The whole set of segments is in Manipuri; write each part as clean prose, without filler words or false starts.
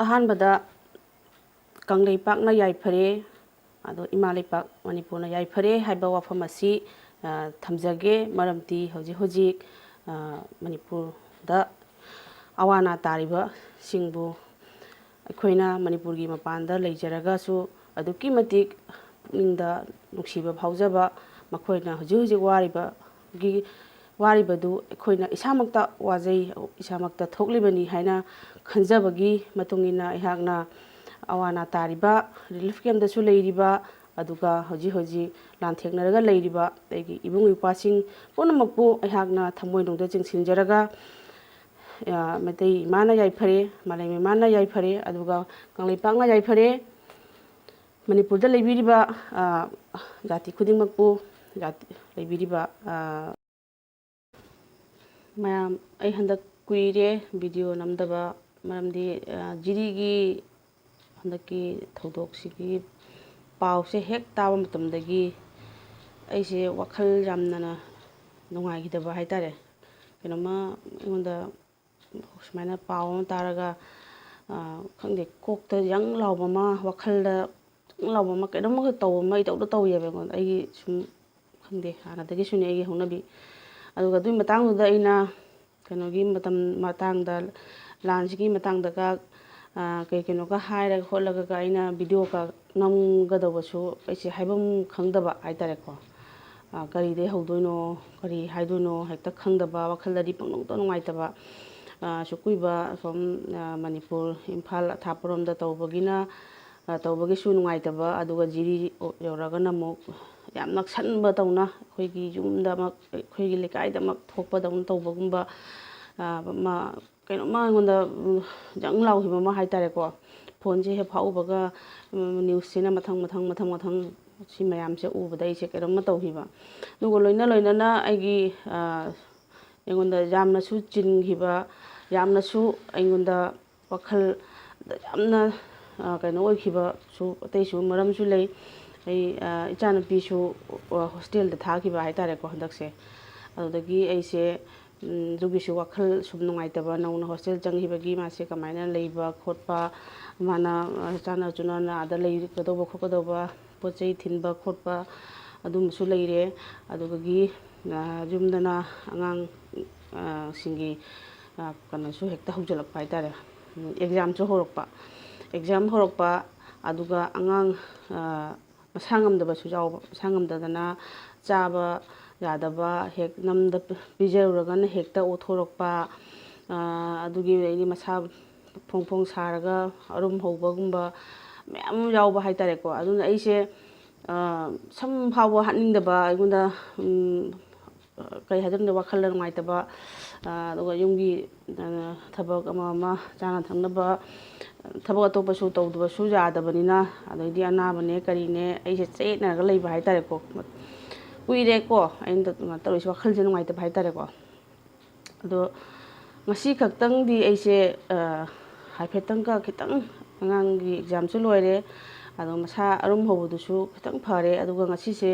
ꯑꯍꯥꯟꯕꯗ ꯀꯪꯂꯩꯄꯥꯛꯅ ꯌꯥꯏꯐꯔꯦ ꯑꯗꯣ ꯏꯃꯥ ꯂꯩꯄꯥꯛ ꯃꯅꯤꯄꯨꯔꯅ ꯌꯥꯏꯐꯔꯦ ꯍꯥꯏꯕ ꯋꯥꯐꯝ ꯑꯁꯤ ꯊꯝꯖꯒꯦ ꯃꯔꯝꯗꯤ ꯍꯧꯖꯤꯛ ꯃꯅꯤꯄꯨꯔꯗ ꯑꯋꯥ ꯑꯅꯥ ꯇꯥꯔꯤꯕꯁꯤꯡꯕꯨ ꯑꯩꯈꯣꯏꯅ ꯃꯅꯤꯄꯨꯔꯒꯤ ꯃꯄꯥꯟꯗ ꯂꯩꯖꯔꯒꯁꯨ ꯑꯗꯨꯛꯀꯤ ꯃꯇꯤꯛ ꯄꯨꯛꯅꯤꯡꯗ ꯅꯨꯡꯁꯤꯕ ꯐꯥꯎꯖꯕ ꯃꯈꯣꯏꯅ ꯍꯧꯖꯤꯛ ꯋꯥꯔꯤꯕꯗꯨ ꯑꯩꯈꯣꯏꯅ ꯏꯁꯥꯃꯛꯇ ꯋꯥꯖꯩ ꯏꯁꯥꯃꯛꯇ ꯊꯣꯛꯂꯤꯕꯅꯤ ꯍꯥꯏꯅ ꯈꯟꯖꯕꯒꯤ ꯃꯇꯨꯡ ꯏꯟꯅ ꯑꯩꯍꯥꯛꯅ ꯑꯋꯥ ꯑꯅꯥ ꯇꯥꯔꯤꯕ ꯔꯤꯂꯤꯐ ꯀꯦꯝꯞꯇꯁꯨ ꯂꯩꯔꯤꯕ ꯑꯗꯨꯒ ꯍꯧꯖꯤꯛ ꯂꯥꯟꯊꯦꯡꯅꯔꯒ ꯂꯩꯔꯤꯕ ꯑꯩꯒꯤ ꯏꯕꯨꯡ ꯏꯄ꯭ꯋꯥꯁꯤꯡ ꯄꯨꯝꯅꯃꯛꯄꯨ ꯑꯩꯍꯥꯛꯅ ꯊꯃꯣꯏꯅꯨꯡꯗ ꯆꯤꯡꯁꯤꯟꯖꯔꯒ ꯃꯩꯇꯩ ꯏꯃꯥꯅ ꯌꯥꯏꯐꯔꯦ ꯃꯥꯂꯦꯝ ꯏꯃꯥꯅ ꯌꯥꯏꯐꯔꯦ ꯑꯗꯨꯒ ꯀꯪꯂꯩꯄꯥꯛꯅ ꯌꯥꯏꯐꯔꯦ ꯃꯅꯤꯄꯨꯔꯗ ꯂꯩꯕꯤꯔꯤꯕ ꯖꯥꯇꯤ ꯈꯨꯗꯤꯡꯃꯛꯄꯨ ꯂꯩꯕꯤꯔꯤꯕ ꯃꯌꯥꯝ ꯑꯩ ꯍꯟꯗꯛ ꯀꯨꯏꯔꯦ ꯚꯤꯗꯤꯑꯣ ꯅꯝꯗꯕ ꯃꯔꯝꯗꯤ ꯖꯤꯔꯤꯒꯤ ꯍꯟꯗꯛꯀꯤ ꯊꯧꯗꯣꯛꯁꯤꯒꯤ ꯄꯥꯎꯁꯦ ꯍꯦꯛ ꯇꯥꯕ ꯃꯇꯝꯗꯒꯤ ꯑꯩꯁꯦ ꯋꯥꯈꯜ ꯌꯥꯝꯅ ꯅꯨꯡꯉꯥꯏꯈꯤꯗꯕ ꯍꯥꯏꯇꯥꯔꯦ ꯀꯩꯅꯣꯝꯃ ꯑꯩꯉꯣꯟꯗ ꯁꯨꯃꯥꯏꯅ ꯄꯥꯎ ꯑꯃ ꯇꯥꯔꯒ ꯈꯪꯗꯦ ꯀꯣꯛꯇ ꯌꯪ ꯂꯥꯎꯕ ꯑꯃ ꯋꯥꯈꯜꯗ ꯌꯪ ꯂꯥꯎꯕ ꯑꯃ ꯀꯩꯅꯣꯝꯃ ꯇꯧꯕ ꯑꯃ ꯏꯇꯧꯗ ꯇꯧꯋꯦꯕ ꯑꯩꯉꯣꯟꯗ ꯑꯩꯒꯤ ꯁꯨꯝ ꯈꯪꯗꯦ ꯍꯥꯟꯅꯗꯒꯤꯁꯨꯅꯦ ꯑꯩꯒꯤ ꯍꯧꯅꯕꯤ ꯑꯗꯨꯒ ꯑꯗꯨꯒꯤ ꯃꯇꯥꯡꯗꯨꯗ ꯑꯩꯅ ꯀꯩꯅꯣꯒꯤ ꯃꯇꯥꯡꯗ ꯂꯥꯟꯁꯤꯒꯤ ꯃꯇꯥꯡꯗꯒ ꯀꯩꯅꯣꯒ ꯍꯥꯏꯔꯒ ꯈꯣꯠꯂꯒ ꯑꯩꯅ ꯚꯤꯗꯤꯑꯣꯒ ꯅꯝꯒꯗꯧꯕꯁꯨ ꯑꯩꯁꯦ ꯍꯥꯏꯐꯝ ꯈꯪꯗꯕ ꯍꯥꯏꯇꯥꯔꯦꯀꯣ ꯀꯔꯤꯗꯩ ꯍꯧꯗꯣꯏꯅꯣ ꯀꯔꯤ ꯍꯥꯏꯗꯣꯏꯅꯣ ꯍꯦꯛꯇ ꯈꯪꯗꯕ ꯋꯥꯈꯜꯗꯗꯤ ꯄꯪꯅꯨꯡꯇ ꯅꯨꯡꯉꯥꯏꯇꯕ ꯑꯁꯨꯛ ꯀꯨꯏꯕ ꯑꯁꯣꯝ ꯃꯅꯤꯄꯨꯔ ꯏꯝꯐꯥꯜ ꯑꯊꯥꯞꯄꯔꯣꯝꯗ ꯇꯧꯕꯒꯤꯁꯨ ꯅꯨꯡꯉꯥꯏꯇꯕ ꯑꯗꯨꯒ ꯖꯤꯔꯤ ꯌꯧꯔꯒꯅ ꯑꯃꯨꯛ ꯌꯥꯝ ꯅꯛꯁꯟꯕꯗꯧꯅ ꯑꯩꯈꯣꯏꯒꯤ ꯌꯨꯝꯗꯃꯛ ꯑꯩꯈꯣꯏꯒꯤ ꯂꯩꯀꯥꯏꯗꯃꯛ ꯊꯣꯛꯄꯗꯧꯅ ꯇꯧꯕꯒꯨꯝꯕ ꯀꯩꯅꯣꯝꯃ ꯑꯩꯉꯣꯟꯗ ꯌꯪ ꯂꯥꯎꯈꯤꯕ ꯑꯃ ꯍꯥꯏꯇꯥꯔꯦꯀꯣ ꯐꯣꯟꯁꯦ ꯍꯦꯛ ꯐꯥꯛꯎꯕꯒ ꯅ꯭ꯌꯨꯁꯁꯤꯅ ꯃꯊꯪ ꯁꯤ ꯃꯌꯥꯝꯁꯦ ꯎꯕꯗ ꯑꯩꯁꯦ ꯀꯩꯅꯣꯝꯃ ꯇꯧꯈꯤꯕ ꯑꯗꯨꯒ ꯂꯣꯏꯅꯅ ꯑꯩꯉꯣꯟꯗ ꯌꯥꯝꯅꯁꯨ ꯆꯤꯟꯈꯤꯕ ꯌꯥꯝꯅꯁꯨ ꯑꯩꯉꯣꯟꯗ ꯋꯥꯈꯜꯗ ꯌꯥꯝꯅ ꯀꯩꯅꯣ ꯑꯣꯏꯈꯤꯕꯁꯨ ꯑꯇꯩꯁꯨ ꯃꯔꯝꯁꯨ ꯂꯩ ꯑꯩ ꯏꯆꯥꯅꯨꯄꯤꯁꯨ ꯍꯣꯁꯇꯦꯜꯗ ꯊꯥꯈꯤꯕ ꯍꯥꯏꯇꯥꯔꯦꯀꯣ ꯍꯟꯗꯛꯁꯦ ꯑꯗꯨꯗꯒꯤ ꯑꯩꯁꯦ ꯑꯗꯨꯒꯤꯁꯨ ꯋꯥꯈꯜ ꯁꯨꯝ ꯅꯨꯡꯉꯥꯏꯇꯕ ꯅꯧꯅ ꯍꯣꯁꯇꯦꯜ ꯆꯪꯈꯤꯕꯒꯤ ꯃꯥꯁꯦ ꯀꯃꯥꯏꯅ ꯂꯩꯕ ꯈꯣꯠꯄ ꯃꯥꯅ ꯆꯥꯟꯅ ꯆꯨꯅꯅ ꯑꯥꯗ ꯂꯩꯒꯗꯧꯕ ꯈꯣꯠꯀꯗꯧꯕ ꯄꯣꯠ ꯆꯩ ꯊꯤꯟꯕ ꯈꯣꯠꯄ ꯑꯗꯨꯝꯕꯁꯨ ꯂꯩꯔꯦ ꯑꯗꯨꯗꯒꯤ ꯌꯨꯝꯗꯅ ꯑꯉꯥꯡ ꯁꯤꯡꯒꯤ ꯀꯩꯅꯣꯁꯨ ꯍꯦꯛꯇ ꯍꯧꯖꯤꯜꯂꯛꯄ ꯍꯥꯏꯇꯥꯔꯦ ꯑꯦꯛꯖꯥꯝꯁꯨ ꯍꯧꯔꯛꯄ ꯑꯗꯨꯒ ꯑꯉꯥꯡ ꯃꯁꯥ ꯉꯝꯗꯕꯁꯨ ꯌꯥꯎꯕ ꯃꯁꯥ ꯉꯝꯗꯗꯅ ꯆꯥꯕ ꯌꯥꯗꯕ ꯍꯦꯛ ꯅꯝꯗ ꯄꯤꯖꯔꯨꯔꯒꯅ ꯍꯦꯛꯇ ꯑꯣꯊꯣꯔꯛꯄ ꯑꯗꯨꯒꯤ ꯑꯩꯗꯤ ꯃꯁꯥ ꯐꯣꯡ ꯁꯥꯔꯒ ꯑꯔꯨꯝ ꯍꯧꯕꯒꯨꯝꯕ ꯃꯌꯥꯝ ꯑꯃ ꯌꯥꯎꯕ ꯍꯥꯏꯇꯥꯔꯦꯀꯣ ꯑꯗꯨꯅ ꯑꯩꯁꯦ ꯁꯝ ꯐꯥꯎꯕ ꯍꯥꯠꯅꯤꯡꯗꯕ ꯑꯩꯉꯣꯟꯗ ꯀꯩ ꯍꯥꯏꯗꯣꯏꯅꯣ ꯋꯥꯈꯜꯗ ꯅꯨꯡꯉꯥꯏꯇꯕ ꯑꯗꯨꯒ ꯌꯨꯝꯒꯤ ꯊꯕꯛ ꯑꯃ ꯆꯥꯅ ꯊꯛꯅꯕ ꯊꯕꯛ ꯑꯇꯣꯞꯄꯁꯨ ꯇꯧꯗꯕꯁꯨ ꯌꯥꯗꯕꯅꯤ나 ꯑꯗꯩꯗꯤ ꯑꯅꯥꯕꯅꯦ ꯀꯔꯤꯅꯦ ꯑꯩꯁꯦ ꯆꯌꯦꯠꯅꯔꯒ ꯂꯩꯕ ꯍꯥꯏꯇꯥꯔꯦꯀꯣ ꯀꯨꯏꯔꯦꯀꯣ ꯑꯩꯅ ꯇꯧꯔꯤꯁꯦ ꯋꯥꯈꯜꯁꯦ ꯅꯨꯡꯉꯥꯏꯇꯕ ꯍꯥꯏꯇꯥꯔꯦꯀꯣ ꯑꯗꯣ ꯉꯁꯤ ꯈꯛꯇꯪꯗꯤ ꯑꯩꯁꯦ ꯍꯥꯏꯐꯦꯠꯇꯪꯒ ꯈꯤꯇꯪ ꯑꯉꯥꯡꯒꯤ ꯑꯦꯛꯖꯥꯝꯁꯨ ꯂꯣꯏꯔꯦ ꯑꯗꯣ ꯃꯁꯥ ꯑꯔꯨꯝ ꯍꯧꯕꯗꯨꯁꯨ ꯈꯤꯇꯪ ꯐꯔꯦ ꯑꯗꯨꯒ ꯉꯁꯤꯁꯦ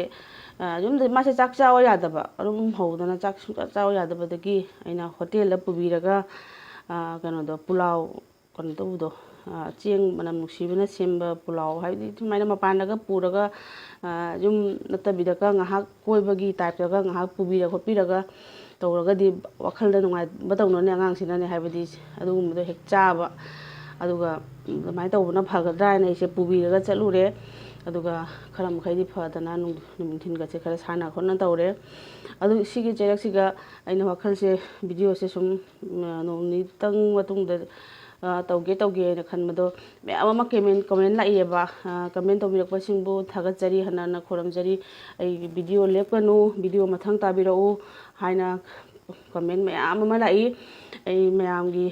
ꯌꯨꯝꯗ ꯃꯥꯁꯦ ꯆꯥꯛ ꯆꯥꯎ ꯌꯥꯗꯕ ꯑꯔꯨꯝ ꯍꯧꯗꯅ ꯆꯥꯛ ꯁꯨꯡꯆꯥ ꯆꯥꯎ ꯌꯥꯗꯕꯗꯒꯤ ꯑꯩꯅ ꯍꯣꯇꯦꯜꯗ ꯄꯨꯕꯤꯔꯒ ꯀꯩꯅꯣꯗꯣ ꯄꯨꯂꯥꯎ ꯀꯩꯅꯣ ꯇꯧꯕꯗꯣ ꯆꯦꯡ ꯃꯅꯝ ꯅꯨꯡꯁꯤꯕꯅ ꯁꯦꯝꯕ ꯄꯨꯂꯥꯎ ꯍꯥꯏꯕꯗꯤ ꯁꯨꯃꯥꯏꯅ ꯃꯄꯥꯟꯗꯒ ꯄꯨꯔꯒ ꯌꯨꯝ ꯅꯠꯇꯕꯤꯗꯒ ꯉꯥꯏꯍꯥꯛ ꯀꯣꯏꯕꯒꯤ ꯇꯥꯏꯞꯇꯒ ꯉꯥꯏꯍꯥꯛ ꯄꯨꯕꯤꯔ ꯈꯣꯠꯄꯤꯔꯒ ꯇꯧꯔꯒꯗꯤ ꯋꯥꯈꯜꯗ ꯅꯨꯡꯉꯥꯏꯕ ꯇꯧꯅꯅꯦ ꯑꯉꯥꯡꯁꯤꯅꯅꯦ ꯍꯥꯏꯕꯗꯤ ꯑꯗꯨꯒꯨꯝꯕꯗꯣ ꯍꯦꯛ ꯆꯥꯕ ꯑꯗꯨꯒ ꯑꯗꯨꯃꯥꯏꯅ ꯇꯧꯕꯅ ꯐꯒꯗ꯭ꯔꯥ ꯍꯥꯏꯅ ꯑꯩꯁꯦ ꯄꯨꯕꯤꯔꯒ ꯆꯠꯂꯨꯔꯦ ꯑꯗꯨꯒ ꯈꯔ ꯃꯈꯩꯗꯤ ꯐꯗꯅ ꯅꯨꯡꯊꯤꯟꯒꯁꯦ ꯈꯔ ꯁꯥꯟꯅ ꯈꯣꯠꯅ ꯇꯧꯔꯦ ꯑꯗꯨ ꯁꯤꯒꯤ ꯆꯩꯔꯛꯁꯤꯒ ꯑꯩꯅ ꯋꯥꯈꯜꯁꯦ ꯚꯤꯗꯤꯑꯣꯁꯦ ꯁꯨꯝ ꯅꯣꯡ ꯅꯤꯇꯪ ꯃꯇꯨꯡꯗ ꯇꯧꯒꯦꯅ ꯈꯟꯕꯗꯣ ꯃꯌꯥꯝ ꯑꯃ ꯀꯃꯦꯟ ꯂꯥꯛꯏꯑꯕ ꯀꯃꯦꯟ ꯇꯧꯕꯤꯔꯛꯄꯁꯤꯡꯕꯨ ꯊꯥꯒꯠꯆꯔꯤ ꯍꯟꯅ ꯈꯨꯔꯨꯝꯖꯔꯤ ꯑꯩꯒꯤ ꯚꯤꯗꯤꯑꯣ ꯂꯦꯞꯀꯅꯨ ꯚꯤꯗꯤꯑꯣ ꯃꯊꯪ ꯇꯥꯕꯤꯔꯛꯎ ꯍꯥꯏꯅ ꯀꯃꯦꯟ ꯃꯌꯥꯝ ꯑꯃ ꯂꯥꯛꯏ ꯑꯩ ꯃꯌꯥꯝꯒꯤ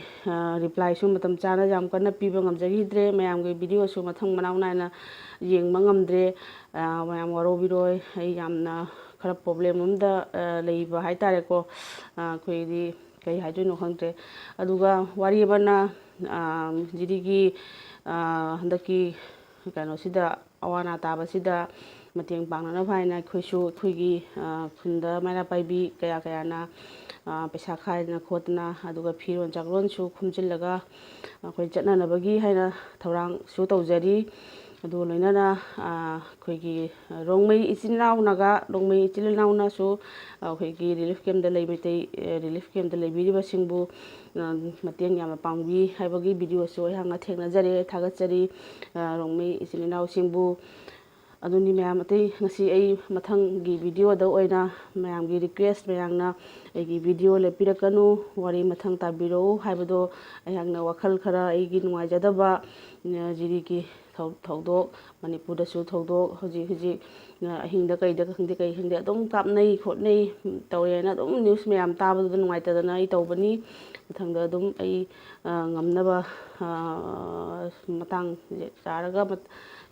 ꯔꯤꯄ꯭ꯂꯥꯏꯁꯨ ꯃꯇꯝ ꯆꯥꯅ ꯌꯥꯝ ꯀꯟꯅ ꯄꯤꯕ ꯉꯝꯖꯈꯤꯗ꯭ꯔꯦ ꯃꯌꯥꯝꯒꯤ ꯚꯤꯗꯤꯑꯣꯁꯨ ꯃꯊꯪ ꯃꯅꯥꯎ ꯅꯥꯏꯅ ꯌꯦꯡꯕ ꯉꯝꯗ꯭ꯔꯦ ꯃꯌꯥꯝ ꯋꯥꯔꯧꯕꯤꯔꯣꯏ ꯑꯩ ꯌꯥꯝꯅ ꯈꯔ ꯄ꯭ꯔꯣꯕ꯭ꯂꯦꯝ ꯑꯃꯗ ꯂꯩꯕ ꯍꯥꯏꯇꯥꯔꯦꯀꯣ ꯑꯩꯈꯣꯏꯗꯤ ꯀꯩ ꯍꯥꯏꯗꯣꯏꯅꯣ ꯈꯪꯗ꯭ꯔꯦ ꯑꯗꯨꯒ ꯋꯥꯔꯤ ꯑꯃꯅ ꯖꯤꯔꯤꯒꯤ ꯍꯟꯗꯛꯀꯤ ꯀꯩꯅꯣꯁꯤꯗ ꯑꯋꯥ ꯑꯅꯥ ꯇꯥꯕꯁꯤꯗ ꯃꯇꯦꯡ ꯄꯥꯡꯅꯅꯕ ꯍꯥꯏꯅ ꯑꯩꯈꯣꯏꯁꯨ ꯑꯩꯈꯣꯏꯒꯤ ꯈꯨꯟꯗ ꯃꯩꯔꯥ ꯄꯥꯏꯕꯤ ꯀꯌꯥꯅ ꯄꯩꯁꯥ ꯈꯥꯏꯗꯅ ꯈꯣꯠꯇꯅ ꯑꯗꯨꯒ ꯐꯤꯔꯣꯜ ꯆꯥꯛꯂꯣꯟꯁꯨ ꯈꯨꯝꯖꯤꯜꯂꯒ ꯑꯩꯈꯣꯏ ꯆꯠꯅꯅꯕꯒꯤ ꯍꯥꯏꯅ ꯊꯧꯔꯥꯡꯁꯨ ꯇꯧꯖꯔꯤ ꯑꯗꯨꯒ ꯂꯣꯏꯅꯅ ꯑꯩꯈꯣꯏꯒꯤ ꯔꯣꯡꯃꯩ ꯏꯆꯤꯜ ꯏꯅꯥꯎꯅꯒ ꯔꯣꯡꯃꯩ ꯏꯆꯤꯜ ꯏꯅꯥꯎꯅꯁꯨ ꯑꯩꯈꯣꯏꯒꯤ ꯔꯤꯂꯤꯐ ꯀꯦꯝꯞꯇ ꯃꯩꯇꯩ ꯔꯤꯂꯤꯐ ꯀꯦꯝꯞꯇ ꯂꯩꯕꯤꯔꯤꯕꯁꯤꯡꯕꯨ ꯃꯇꯦꯡ ꯌꯥꯝꯅ ꯄꯥꯡꯕꯤ ꯍꯥꯏꯕꯒꯤ ꯚꯤꯗꯤꯑꯣꯁꯨ ꯑꯩꯍꯥꯛꯅ ꯊꯦꯡꯅꯖꯔꯦ ꯊꯥꯒꯠꯆꯔꯤ ꯔꯣꯡꯃꯩ ꯏꯆꯤꯜ ꯏꯅꯥꯎꯁꯤꯡꯕꯨ ꯑꯗꯨꯅꯤ ꯃꯌꯥꯝ ꯑꯇꯩ ꯉꯁꯤ ꯑꯩ ꯃꯊꯪꯒꯤ ꯚꯤꯗꯤꯑꯣꯗ ꯑꯣꯏꯅ ꯃꯌꯥꯝꯒꯤ ꯔꯤꯀ꯭ꯋꯦꯁ ꯃꯌꯥꯝꯅ ꯑꯩꯒꯤ ꯚꯤꯗꯤꯑꯣ ꯂꯦꯞꯄꯤꯔꯛꯀꯅꯨ ꯋꯥꯔꯤ ꯃꯊꯪ ꯇꯥꯕꯤꯔꯛꯎ ꯍꯥꯏꯕꯗꯣ ꯑꯩꯍꯥꯛꯅ ꯋꯥꯈꯜ ꯈꯔ ꯑꯩꯒꯤ ꯅꯨꯡꯉꯥꯏꯖꯗꯕ ꯖꯤꯔꯤꯒꯤ ꯊꯧꯗꯣꯛ ꯃꯅꯤꯄꯨꯔꯗꯁꯨ ꯊꯧꯗꯣꯛ ꯍꯧꯖꯤꯛ ꯍꯧꯖꯤꯛ ꯑꯍꯤꯡꯗ ꯀꯩꯗ ꯈꯪꯗꯦ ꯀꯩ ꯈꯪꯗꯦ ꯑꯗꯨꯝ ꯀꯥꯞꯅꯩ ꯈꯣꯠꯅꯩ ꯇꯧꯋꯦꯅ ꯑꯗꯨꯝ ꯅ꯭ꯌꯨꯁ ꯃꯌꯥꯝ ꯇꯥꯕꯗꯨꯗ ꯅꯨꯡꯉꯥꯏꯇꯗꯅ ꯑꯩ ꯇꯧꯕꯅꯤ ꯃꯊꯪꯗ ꯑꯗꯨꯝ ꯑꯩ ꯉꯝꯅꯕ ꯃꯇꯥꯡ ꯆꯥꯔꯒ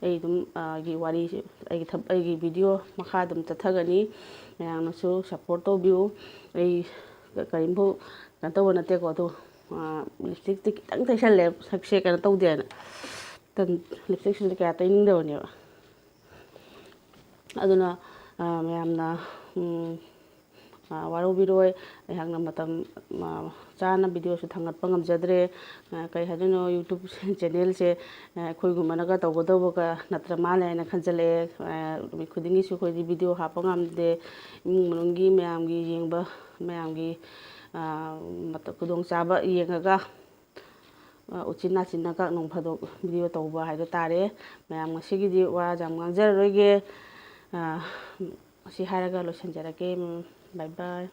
ꯑꯩ ꯑꯗꯨꯝ ꯑꯩꯒꯤ ꯋꯥꯔꯤꯁꯦ ꯑꯩꯒꯤ ꯚꯤꯗꯤꯑꯣ ꯃꯈꯥ ꯑꯗꯨꯝ ꯆꯠꯊꯒꯅꯤ ꯃꯌꯥꯝꯅꯁꯨ ꯁꯞꯄꯣꯔꯠ ꯇꯧꯕꯤꯌꯨ ꯑꯩ ꯀꯔꯤꯝꯐꯥꯎ ꯀꯩꯅꯣ ꯇꯧꯕ ꯅꯠꯇꯦꯀꯣ ꯑꯗꯣ ꯂꯤꯞꯁꯇꯤꯛꯇꯤ ꯈꯤꯇꯪ ꯇꯩꯁꯜꯂꯦ ꯁꯛꯁꯦ ꯀꯩꯅꯣ ꯇꯧꯗꯦꯅ ꯂꯤꯞꯁꯇꯤꯛꯁꯤꯁꯨ ꯀꯌꯥ ꯇꯩꯅꯤꯡꯗꯕꯅꯦꯕ ꯑꯗꯨꯅ ꯃꯌꯥꯝꯅ ꯋꯥꯔꯧꯕꯤꯔꯣꯏ ꯑꯩꯍꯥꯛꯅ ꯃꯇꯝ ꯆꯥꯅ ꯚꯤꯗꯤꯑꯣꯁꯨ ꯊꯥꯡꯒꯠꯄ ꯉꯝꯖꯗ꯭ꯔꯦ ꯀꯩ ꯍꯥꯏꯗꯣꯏꯅꯣ ꯌꯨꯇꯨꯞ ꯆꯦꯅꯦꯜꯁꯦ ꯑꯩꯈꯣꯏꯒꯨꯝꯕꯅꯒ ꯇꯧꯒꯗꯧꯕꯒ ꯅꯠꯇ꯭ꯔ ꯃꯥꯜꯂꯦ ꯍꯥꯏꯅ ꯈꯟꯖꯜꯂꯛꯑꯦ ꯅꯨꯃꯤꯠ ꯈꯨꯗꯤꯡꯒꯤꯁꯨ ꯑꯩꯈꯣꯏꯗꯤ ꯚꯤꯗꯤꯑꯣ ꯍꯥꯞꯄ ꯉꯝꯗꯦ ꯏꯃꯨꯡ ꯃꯅꯨꯡꯒꯤ ꯃꯌꯥꯝꯒꯤ ꯌꯦꯡꯕ ꯃꯌꯥꯝꯒꯤ ꯈꯨꯗꯣꯡꯆꯥꯕ ꯌꯦꯡꯉꯒ ꯎꯆꯤꯟ ꯅꯥꯆꯤꯟꯅꯒ ꯅꯣꯡ ꯐꯥꯗꯣꯛ ꯚꯤꯗꯤꯑꯣ ꯇꯧꯕ ꯍꯥꯏꯗꯣ ꯇꯥꯔꯦ ꯃꯌꯥꯝ ꯉꯁꯤꯒꯤꯗꯤ ꯋꯥ ꯌꯥꯝ ꯉꯥꯡꯖꯔꯔꯣꯏꯒꯦ ꯑꯁꯤ ꯍꯥꯏꯔꯒ ꯂꯣꯏꯁꯤꯟꯖꯔꯒꯦ ꯕꯥꯏ ꯕꯥꯏ